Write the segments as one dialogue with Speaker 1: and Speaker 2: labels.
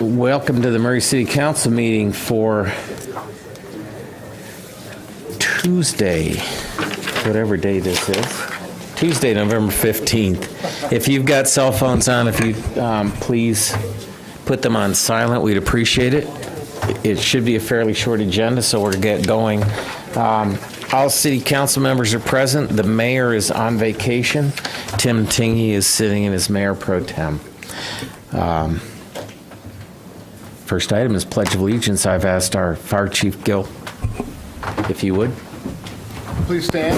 Speaker 1: Welcome to the Murray City Council meeting for Tuesday, whatever day this is. Tuesday, November 15th. If you've got cell phones on, if you please put them on silent, we'd appreciate it. It should be a fairly short agenda, so we're get going. All city council members are present. The mayor is on vacation. Tim Tingey is sitting in his mayor pro tem. First item is Pledge of Allegiance. I've asked our Fire Chief Gil, if you would.
Speaker 2: Please stand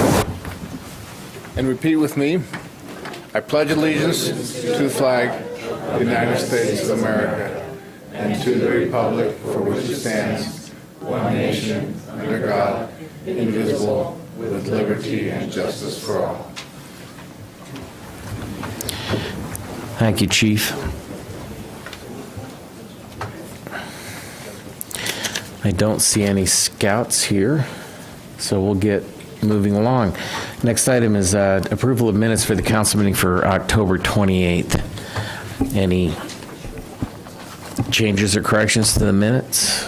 Speaker 2: and repeat with me. I pledge allegiance to the flag of the United States of America and to the republic for which it stands, one nation, under God, indivisible, with liberty and justice for all.
Speaker 1: Thank you, Chief. I don't see any scouts here, so we'll get moving along. Next item is approval of minutes for the council meeting for October 28th. Any changes or corrections to the minutes?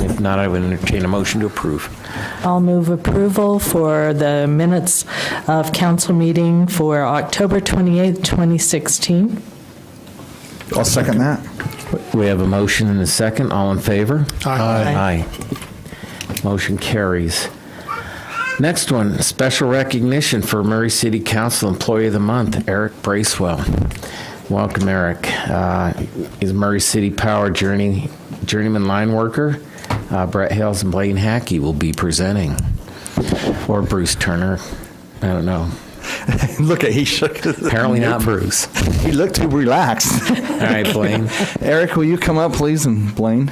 Speaker 1: If not, I would entertain a motion to approve.
Speaker 3: I'll move approval for the minutes of council meeting for October 28th, 2016.
Speaker 4: I'll second that.
Speaker 1: We have a motion and a second. All in favor?
Speaker 3: Aye.
Speaker 1: Aye. Motion carries. Next one, special recognition for Murray City Council Employee of the Month, Eric Bracewell. Welcome, Eric. He's Murray City Power journeyman line worker. Brett Hales and Blaine Hackey will be presenting. Or Bruce Turner. I don't know.
Speaker 4: Look, he shook his
Speaker 1: Apparently not Bruce.
Speaker 4: He looked too relaxed.
Speaker 1: All right, Blaine.
Speaker 4: Eric, will you come up, please, and Blaine?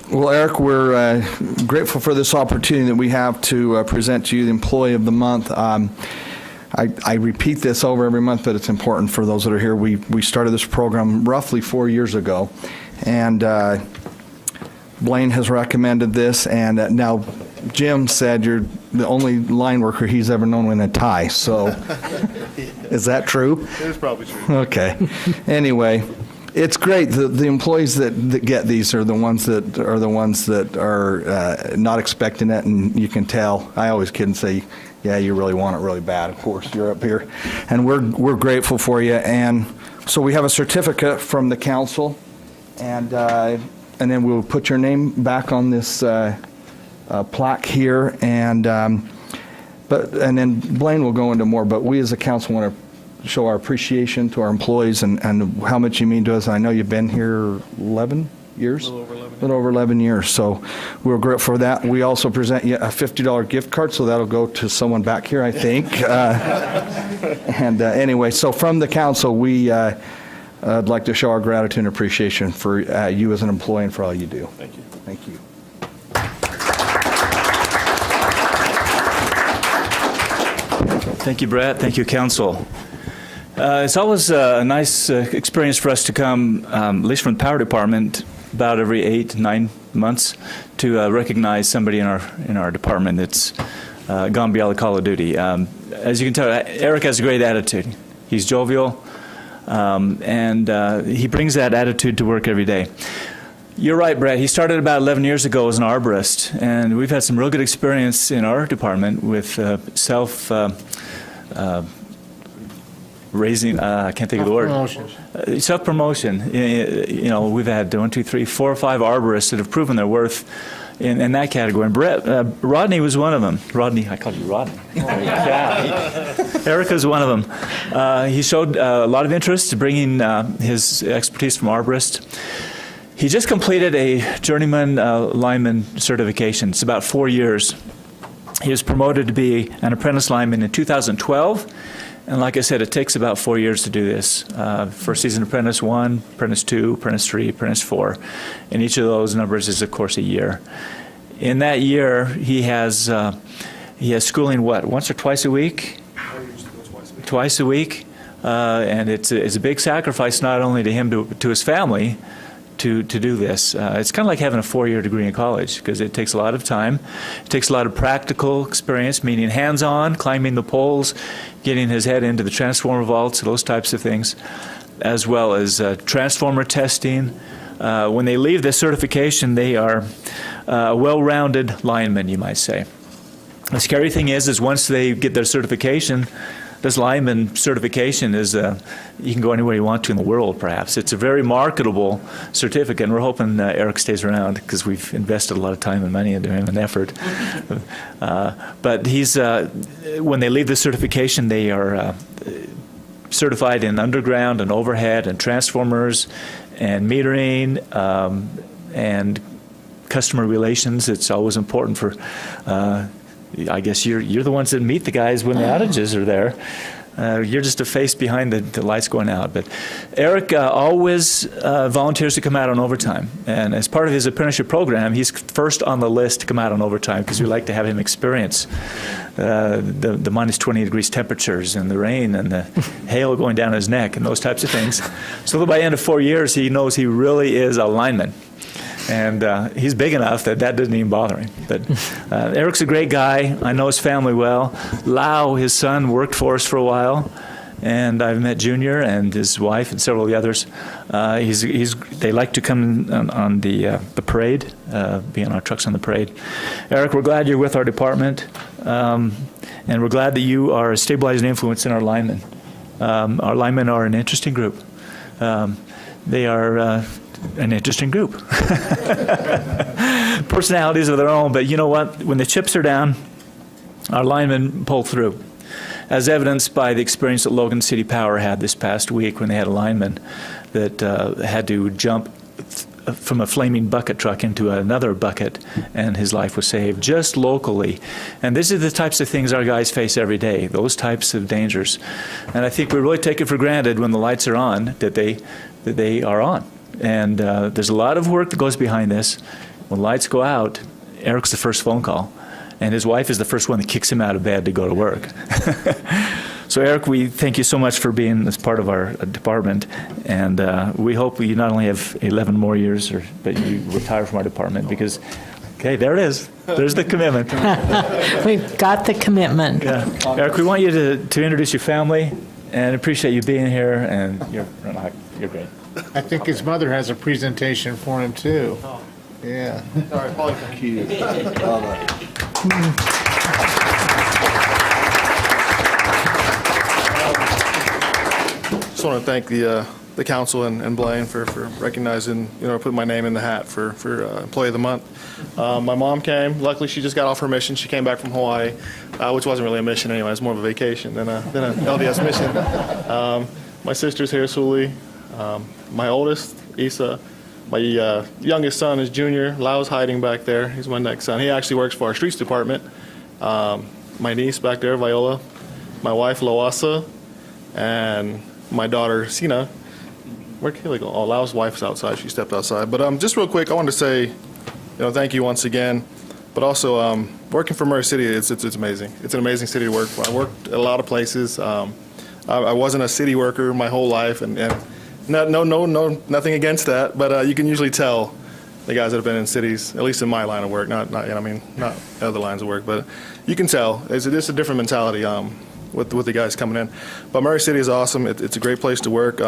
Speaker 4: Well, Eric, we're grateful for this opportunity that we have to present to you the Employee of the Month. I repeat this over every month, but it's important for those that are here. We started this program roughly 4 years ago, and Blaine has recommended this, and now Jim said you're the only line worker he's ever known in a tie, so is that true?
Speaker 2: It is probably true.
Speaker 4: Okay. Anyway, it's great. The employees that get these are the ones that are not expecting it, and you can tell. I always kid and say, yeah, you really want it really bad. Of course, you're up here, and we're grateful for you. And so we have a certificate from the council, and then we'll put your name back on this plaque here, and then Blaine will go into more. But we as a council want to show our appreciation to our employees and how much you mean to us. I know you've been here 11 years? A little over 11 years. So we're grateful for that. We also present you a $50 gift card, so that'll go to someone back here, I think. Anyway, so from the council, I'd like to show our gratitude and appreciation for you as an employee and for all you do.
Speaker 2: Thank you.
Speaker 4: Thank you.
Speaker 5: Thank you, Brett. Thank you, Council. It's always a nice experience for us to come, at least from the Power Department, about every 8-9 months, to recognize somebody in our department that's gone beyond the call of duty. As you can tell, Eric has a great attitude. He's jovial, and he brings that attitude to work every day. You're right, Brett. He started about 11 years ago as an arborist, and we've had some real good experience in our department with raising, I can't think of the word. Self-promotion. You know, we've had 1, 2, 3, 4, or 5 arborists that have proven their worth in that category. And Rodney was one of them. Rodney, I called you Rodney. Eric was one of them. He showed a lot of interest in bringing his expertise from arborist. He just completed a journeyman lineman certification. It's about 4 years. He was promoted to be an apprentice lineman in 2012. And like I said, it takes about 4 years to do this. First season apprentice 1, apprentice 2, apprentice 3, apprentice 4. And each of those numbers is, of course, a year. In that year, he has schooling, what, once or twice a week? Twice a week. And it's a big sacrifice not only to him, to his family, to do this. It's kind of like having a 4-year degree in college because it takes a lot of time. It takes a lot of practical experience, meaning hands-on, climbing the poles, getting his head into the transformer vaults, those types of things, as well as transformer testing. When they leave the certification, they are a well-rounded lineman, you might say. The scary thing is once they get their certification, this lineman certification is, you can go anywhere you want to in the world, perhaps. It's a very marketable certificate, and we're hoping Eric stays around because we've invested a lot of time and money into him and effort. But he's, when they leave the certification, they are certified in underground and overhead and transformers and metering and customer relations. It's always important for I guess you're the ones that meet the guys when the outages are there. You're just a face behind the lights going out. But Eric always volunteers to come out on overtime. And as part of his apprenticeship program, he's first on the list to come out on overtime because we like to have him experience the minus 20 degrees temperatures and the rain and the hail going down his neck and those types of things. So that by the end of 4 years, he knows he really is a lineman. And he's big enough that doesn't even bother him. But Eric's a great guy. I know his family well. Lau, his son, worked for us for a while. And I've met Junior and his wife and several of the others. They like to come on the parade, be on our trucks on the parade. Eric, we're glad you're with our department. And we're glad that you are a stabilizing influence in our linemen. Our linemen are an interesting group. They are an interesting group. Personalities of their own, but you know what? When the chips are down, our linemen pull through, as evidenced by the experience that Logan City Power had this past week when they had a lineman that had to jump from a flaming bucket truck into another bucket, and his life was saved just locally. And these are the types of things our guys face every day, those types of dangers. And I think we really take it for granted when the lights are on that they are on. And there's a lot of work that goes behind this. When lights go out, Eric's the first phone call, and his wife is the first one that kicks him out of bed to go to work. So Eric, we thank you so much for being as part of our department, and we hope you not only have 11 more years, but you retire from our department because, okay, there it is. There's the commitment.
Speaker 3: We've got the commitment.
Speaker 5: Yeah. Eric, we want you to introduce your family and appreciate you being here, and you're great.
Speaker 2: I think his mother has a presentation for him, too. Yeah. Sorry, probably confused.
Speaker 6: Just want to thank the council and Blaine for recognizing, putting my name in the hat for Employee of the Month. My mom came. Luckily, she just got off her mission. She came back from Hawaii, which wasn't really a mission anyway. It was more of a vacation than an LDS mission. My sister's here, Suli. My oldest, Issa. My youngest son is Junior. Lau's hiding back there. He's my next son. He actually works for our streets department. My niece back there, Viola. My wife, Loasa. And my daughter, Sina. Where'd Kaylee go? Oh, Lau's wife's outside. She stepped outside. But just real quick, I wanted to say, thank you once again. But also, working for Murray City, it's amazing. It's an amazing city to work for. I worked at a lot of places. I wasn't a city worker my whole life, and nothing against that. But you can usually tell the guys that have been in cities, at least in my line of work, not other lines of work, but you can tell it's just a different mentality with the guys coming in. But Murray City is awesome. It's a great place to work.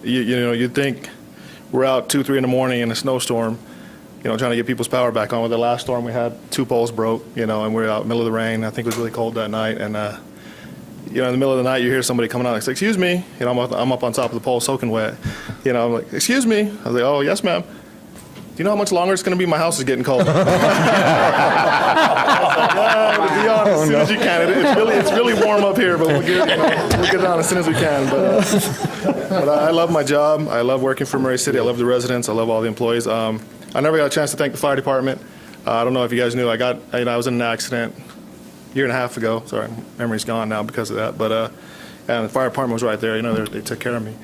Speaker 6: You'd think we're out 2-3 in the morning in a snowstorm, trying to get people's power back on. With the last storm we had, 2 poles broke, and we're out in the middle of the rain. I think it was really cold that night, and in the middle of the night, you hear somebody coming out, like, excuse me, I'm up on top of the pole soaking wet. I'm like, excuse me. I was like, oh, yes, ma'am. Do you know how much longer it's going to be? My house is getting cold. To be honest, as soon as you can. It's really warm up here, but we'll get it on as soon as we can. But I love my job. I love working for Murray City. I love the residents. I love all the employees. I never got a chance to thank the fire department. I don't know if you guys knew. I was in an accident a year and a half ago. Sorry, memory's gone now because of that. But and the fire department was right there. They took care of me.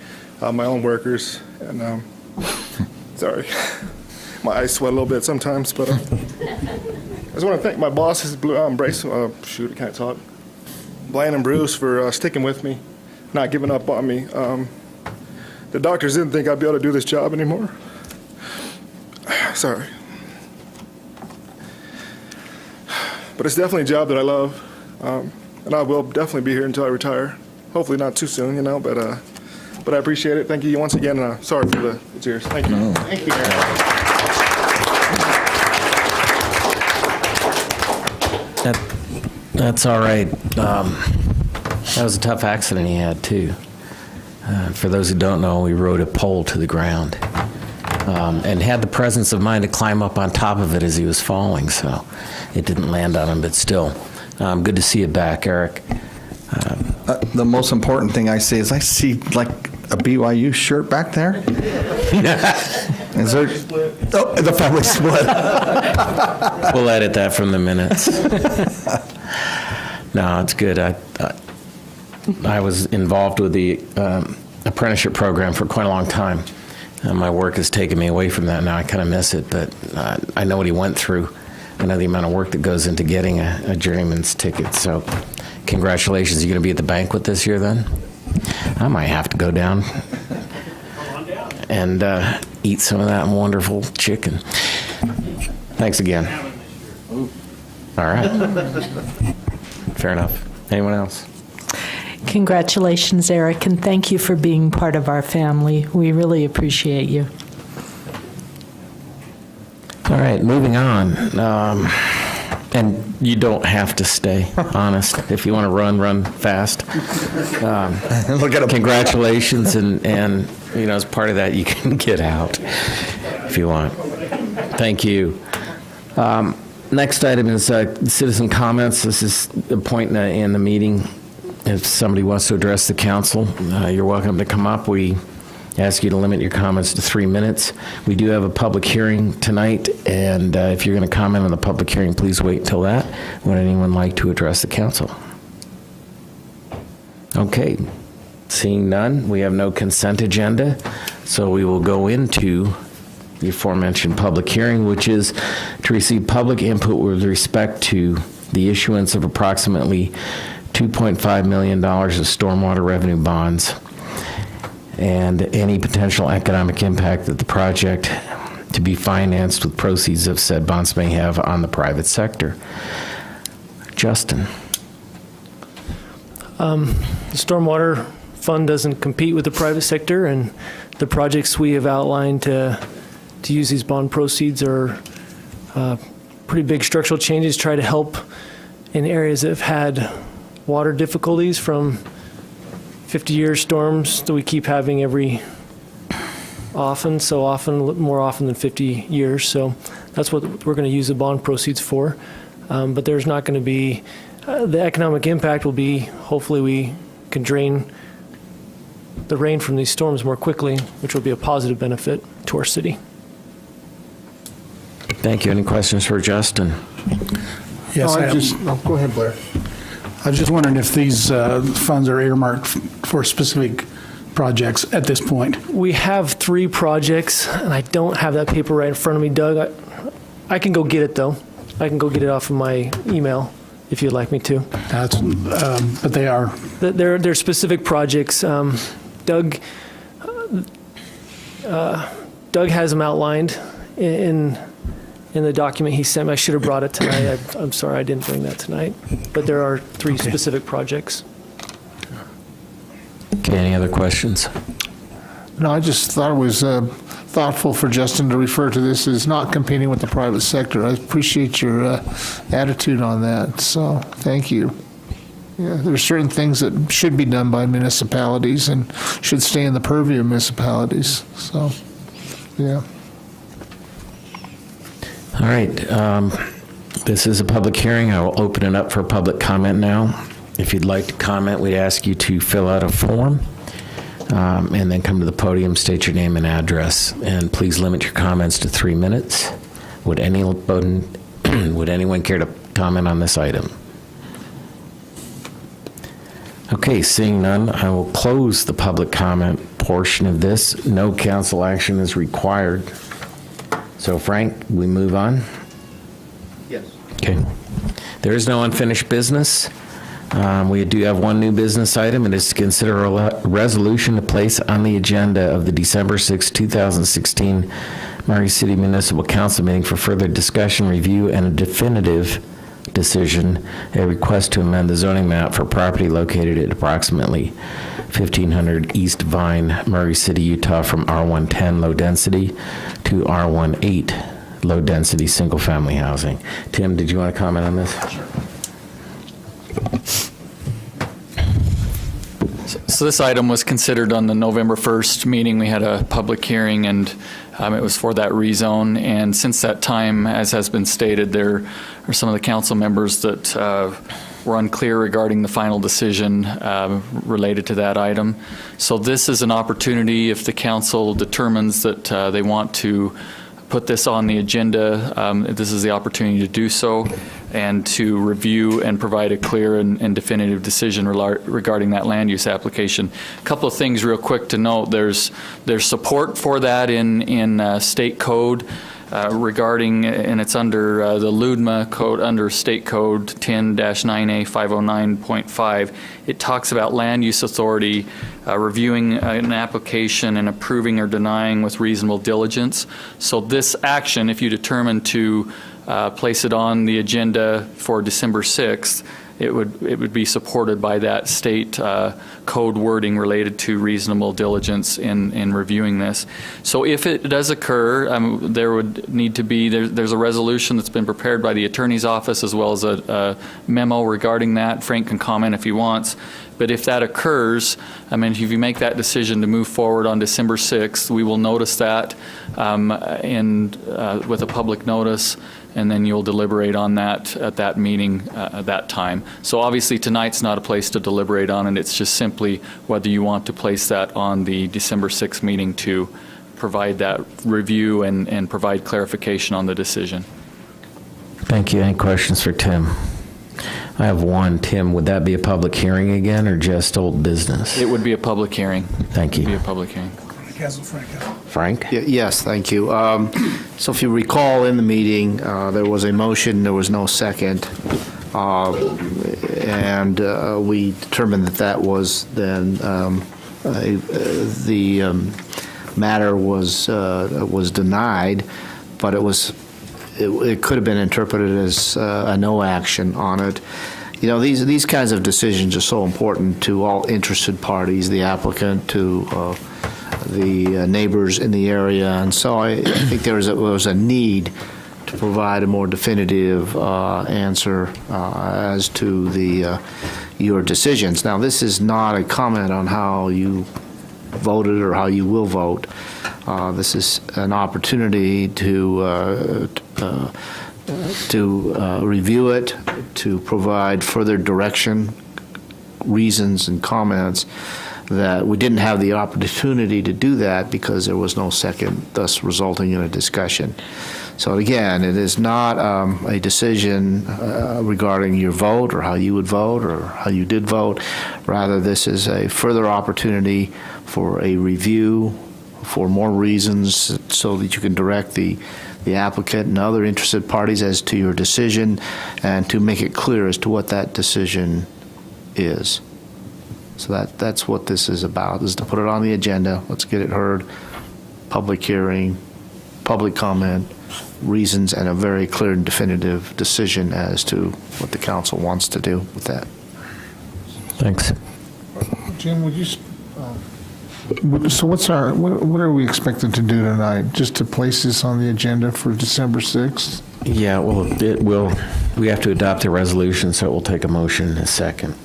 Speaker 6: My own workers. And sorry. My eyes sweat a little bit sometimes, but I just want to thank my bosses, Brace, I can't talk, Blaine and Bruce for sticking with me, not giving up on me. The doctors didn't think I'd be able to do this job anymore. Sorry. But it's definitely a job that I love, and I will definitely be here until I retire. Hopefully not too soon, but I appreciate it. Thank you once again, and sorry for the tears. Thank you. Thank you.
Speaker 1: That's all right. That was a tough accident he had, too. For those who don't know, we rode a pole to the ground and had the presence of mind to climb up on top of it as he was falling, so it didn't land on him, but still. Good to see you back, Eric.
Speaker 4: The most important thing I see is I see like a BYU shirt back there. Is there? Oh, the family split.
Speaker 1: We'll edit that from the minutes. No, it's good. I was involved with the apprenticeship program for quite a long time. My work has taken me away from that now. I kind of miss it, but I know what he went through. I know the amount of work that goes into getting a journeyman's ticket. So congratulations. You going to be at the banquet this year then? I might have to go down and eat some of that wonderful chicken. Thanks again. All right. Fair enough. Anyone else?
Speaker 3: Congratulations, Eric, and thank you for being part of our family. We really appreciate you.
Speaker 1: All right, moving on. And you don't have to stay, honest. If you want to run fast.
Speaker 4: Look at him.
Speaker 1: Congratulations, and as part of that, you can get out if you want. Thank you. Next item is citizen comments. This is the point in the meeting. If somebody wants to address the council, you're welcome to come up. We ask you to limit your comments to 3 minutes. We do have a public hearing tonight, and if you're going to comment on the public hearing, please wait until that. Would anyone like to address the council? Okay. Seeing none, we have no consent agenda, so we will go into the aforementioned public hearing, which is to receive public input with respect to the issuance of approximately $2.5 million of stormwater revenue bonds and any potential economic impact that the project to be financed with proceeds of said bonds may have on the private sector. Justin.
Speaker 7: The Stormwater Fund doesn't compete with the private sector, and the projects we have outlined to use these bond proceeds are pretty big structural changes, try to help in areas that have had water difficulties from 50-year storms that we keep having more often than 50 years. So that's what we're going to use the bond proceeds for. But there's not going to be, the economic impact will be, hopefully we can drain the rain from these storms more quickly, which will be a positive benefit to our city.
Speaker 1: Thank you. Any questions for Justin?
Speaker 8: Yes,
Speaker 2: Go ahead, Blair.
Speaker 8: I was just wondering if these funds are earmarked for specific projects at this point.
Speaker 7: We have 3 projects, and I don't have that paper right in front of me, Doug. I can go get it, though. I can go get it off of my email if you'd like me to.
Speaker 8: But they are.
Speaker 7: They're specific projects. Doug has them outlined in the document he sent me. I should have brought it tonight. I'm sorry I didn't bring that tonight. But there are 3 specific projects.
Speaker 1: Okay, any other questions?
Speaker 9: No, I just thought it was thoughtful for Justin to refer to this as not competing with the private sector. I appreciate your attitude on that, so thank you. Yeah, there are certain things that should be done by municipalities and should stay in the purview of municipalities, so, yeah.
Speaker 1: All right. This is a public hearing. I will open it up for public comment now. If you'd like to comment, we'd ask you to fill out a form and then come to the podium, state your name and address, and please limit your comments to 3 minutes. Would anyone care to comment on this item? Okay, seeing none, I will close the public comment portion of this. No council action is required. So, Frank, we move on?
Speaker 2: Yes.
Speaker 1: Okay. There is no unfinished business. We do have one new business item. It is to consider a resolution to place on the agenda of the December 6, 2016 Murray City Municipal Council meeting for further discussion, review, and a definitive decision, a request to amend the zoning map for property located at approximately 1500 East Vine, Murray City, Utah, from R110 low density to R18 low density single family housing. Tim, did you want to comment on this?
Speaker 10: So this item was considered on the November 1st meeting. We had a public hearing, and it was for that rezone. And since that time, as has been stated, there are some of the council members that were unclear regarding the final decision related to that item. So this is an opportunity, if the council determines that they want to put this on the agenda, this is the opportunity to do so and to review and provide a clear and definitive decision regarding that land use application. A couple of things real quick to note. There's support for that in state code regarding, and it's under the LUDMA code, under state code 10-9A 509.5. It talks about land use authority reviewing an application and approving or denying with reasonable diligence. So this action, if you determine to place it on the agenda for December 6th, it would be supported by that state code wording related to reasonable diligence in reviewing this. So if it does occur, there would need to be, there's a resolution that's been prepared by the attorney's office as well as a memo regarding that. Frank can comment if he wants. But if that occurs, if you make that decision to move forward on December 6th, we will notice that with a public notice, and then you'll deliberate on that at that meeting at that time. So obviously tonight's not a place to deliberate on it. It's just simply whether you want to place that on the December 6th meeting to provide that review and provide clarification on the decision.
Speaker 1: Thank you. Any questions for Tim? I have one. Tim, would that be a public hearing again or just old business?
Speaker 10: It would be a public hearing.
Speaker 1: Thank you.
Speaker 10: It would be a public hearing.
Speaker 1: Frank?
Speaker 11: Yes, thank you. So if you recall in the meeting, there was a motion, there was no second, and we determined that was then the matter was denied, but it could have been interpreted as a no action on it. You know, these kinds of decisions are so important to all interested parties, the applicant, to the neighbors in the area, and so I think there was a need to provide a more definitive answer as to your decisions. Now, this is not a comment on how you voted or how you will vote. This is an opportunity to review it, to provide further direction, reasons, and comments. That we didn't have the opportunity to do that because there was no second, thus resulting in a discussion. So again, it is not a decision regarding your vote or how you would vote or how you did vote. Rather, this is a further opportunity for a review, for more reasons, so that you can direct the applicant and other interested parties as to your decision and to make it clear as to what that decision is. So that's what this is about, is to put it on the agenda. Let's get it heard, public hearing, public comment, reasons, and a very clear and definitive decision as to what the council wants to do with that.
Speaker 1: Thanks.
Speaker 9: Jim, would you, so what are we expected to do tonight? Just to place this on the agenda for December 6th?
Speaker 1: Yeah, well, we have to adopt a resolution, so it will take a motion in a second.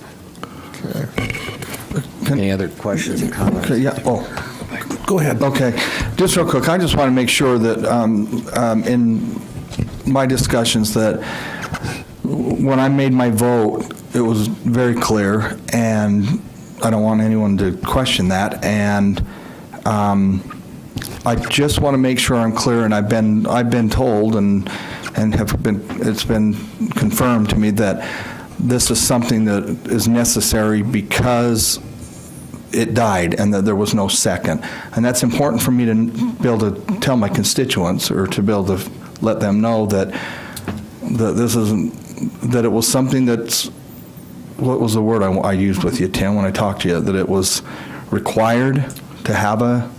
Speaker 9: Okay.
Speaker 1: Any other questions or comments?
Speaker 4: Okay, yeah. Oh,
Speaker 8: Go ahead.
Speaker 4: okay. Just real quick, I just want to make sure that in my discussions that when I made my vote, it was very clear, and I don't want anyone to question that. And I just want to make sure I'm clear, and I've been told and it's been confirmed to me that this is something that is necessary because it died and that there was no second. And that's important for me to be able to tell my constituents or to be able to let them know that this isn't, that it was something that's, what was the word I used with you, Tim, when I talked to you, that it was required to have a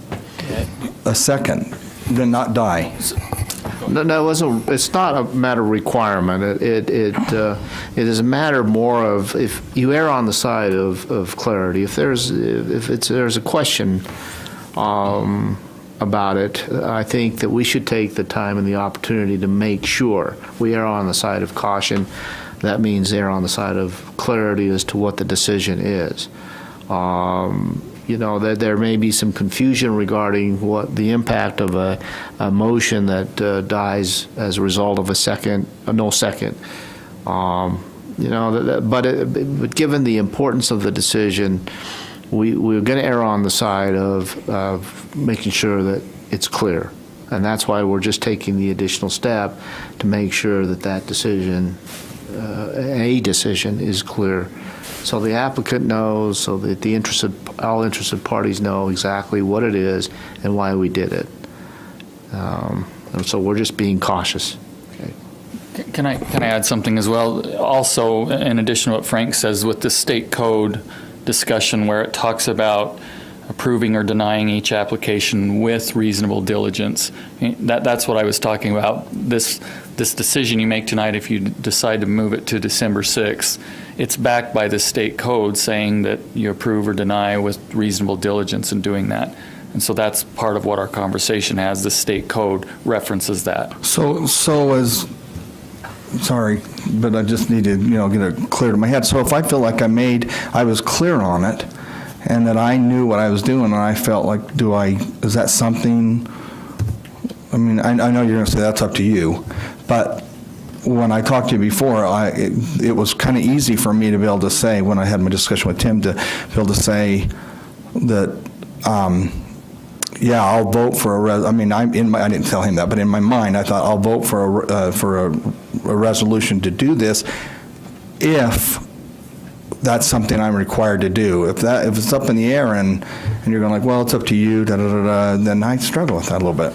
Speaker 4: second. then not die.
Speaker 11: No, it's not a matter of requirement. It is a matter more of if you err on the side of clarity. If there's a question about it, I think that we should take the time and the opportunity to make sure we err on the side of caution. That means err on the side of clarity as to what the decision is. That there may be some confusion regarding what the impact of a motion that dies as a result of a no second. But given the importance of the decision, we're going to err on the side of making sure that it's clear. And that's why we're just taking the additional step to make sure that decision, a decision, is clear. So the applicant knows, so that all interested parties know exactly what it is and why we did it. And so we're just being cautious. Okay.
Speaker 10: Can I add something as well? Also, in addition to what Frank says, with the state code discussion where it talks about approving or denying each application with reasonable diligence, that's what I was talking about. This decision you make tonight, if you decide to move it to December 6th, it's backed by the state code saying that you approve or deny with reasonable diligence in doing that. And so that's part of what our conversation has. The state code references that.
Speaker 4: So sorry, but I just need to, get it clear to my head. So if I feel like I was clear on it, and that I knew what I was doing, and I felt like, is that something, I mean, I know you're going to say that's up to you, but when I talked to you before, it was kind of easy for me to be able to say, when I had my discussion with Tim, to be able to say that, I'll vote for I didn't tell him that, but in my mind, I thought I'll vote for a resolution to do this if that's something I'm required to do. If it's up in the air and you're going like, well, it's up to you, then I struggle with that a little bit.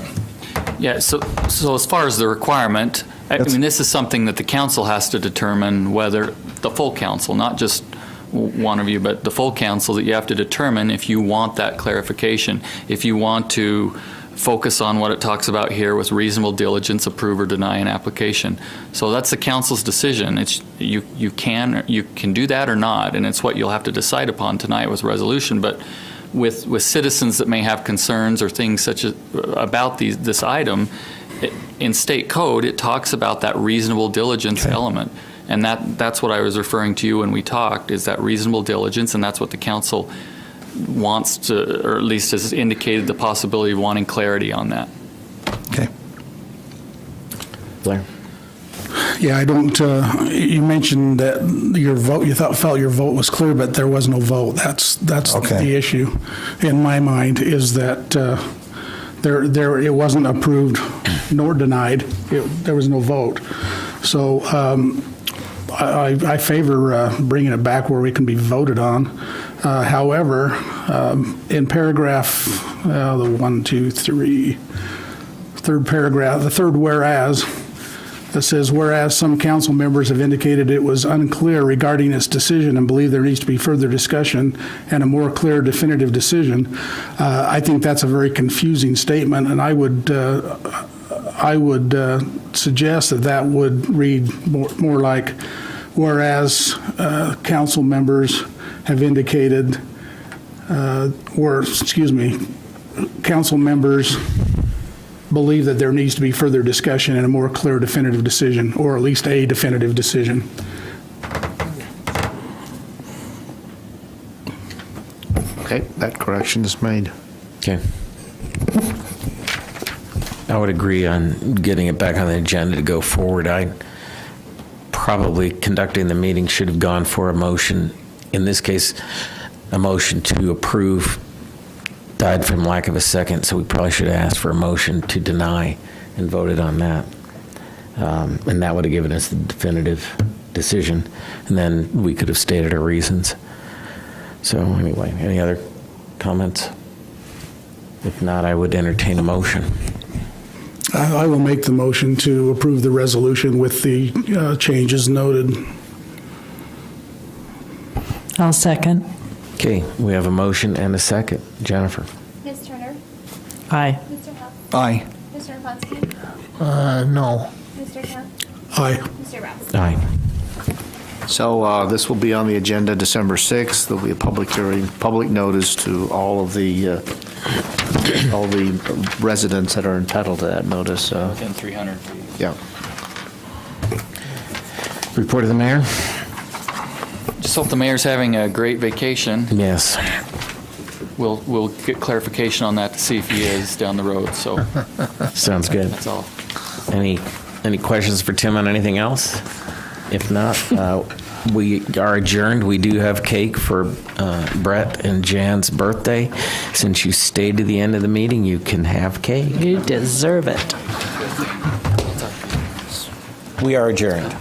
Speaker 10: Yeah, so as far as the requirement, this is something that the council has to determine, whether the full council, not just one of you, but the full council, that you have to determine if you want that clarification, if you want to focus on what it talks about here with reasonable diligence, approve or deny an application. So that's the council's decision. It's you can do that or not, and it's what you'll have to decide upon tonight with resolution. But with citizens that may have concerns or things such as about this item, in state code it talks about that reasonable diligence element, and that's what I was referring to you when we talked, is that reasonable diligence, and that's what the council wants to, or at least has indicated the possibility of wanting clarity on that.
Speaker 4: Okay.
Speaker 1: Blair?
Speaker 8: Yeah, I don't, you mentioned that your vote, you felt your vote was clear, but there was no vote. That's
Speaker 4: okay.
Speaker 8: The issue in my mind, is that it wasn't approved nor denied. There was no vote. So I favor bringing it back where we can be voted on. However, in paragraph, third paragraph, the third whereas, that says, whereas some council members have indicated it was unclear regarding its decision and believe there needs to be further discussion and a more clear definitive decision. I think that's a very confusing statement, and I would suggest that would read more like, whereas council members have indicated, council members believe that there needs to be further discussion and a more clear definitive decision, or at least a definitive decision.
Speaker 11: Okay, that correction is made.
Speaker 1: Okay. I would agree on getting it back on the agenda to go forward. Probably conducting the meeting should have gone for a motion. In this case, a motion to approve died from lack of a second, so we probably should have asked for a motion to deny and voted on that. And that would have given us the definitive decision, and then we could have stated our reasons. So anyway, any other comments? If not, I would entertain a motion.
Speaker 8: I will make the motion to approve the resolution with the changes noted.
Speaker 3: I'll second.
Speaker 1: Okay, we have a motion and a second. Jennifer?
Speaker 12: Ms. Turner?
Speaker 3: Aye.
Speaker 12: Mr. Huff?
Speaker 4: Aye.
Speaker 12: Mr. Rapunski?
Speaker 9: No.
Speaker 12: Mr. Kemp?
Speaker 8: Aye.
Speaker 12: Mr. Rouse?
Speaker 1: Aye.
Speaker 11: So this will be on the agenda December 6th. There'll be a public hearing, public notice to all the residents that are entitled to that notice.
Speaker 10: Within 300 feet.
Speaker 11: Yeah.
Speaker 1: Report of the mayor?
Speaker 10: Just hope the mayor's having a great vacation.
Speaker 1: Yes.
Speaker 10: We'll get clarification on that to see if he is down the road, so
Speaker 1: Sounds good.
Speaker 10: that's all.
Speaker 1: Any questions for Tim on anything else? If not, we are adjourned. We do have cake for Brett and Jan's birthday. Since you stayed to the end of the meeting, you can have cake.
Speaker 3: You deserve it.
Speaker 1: We are adjourned.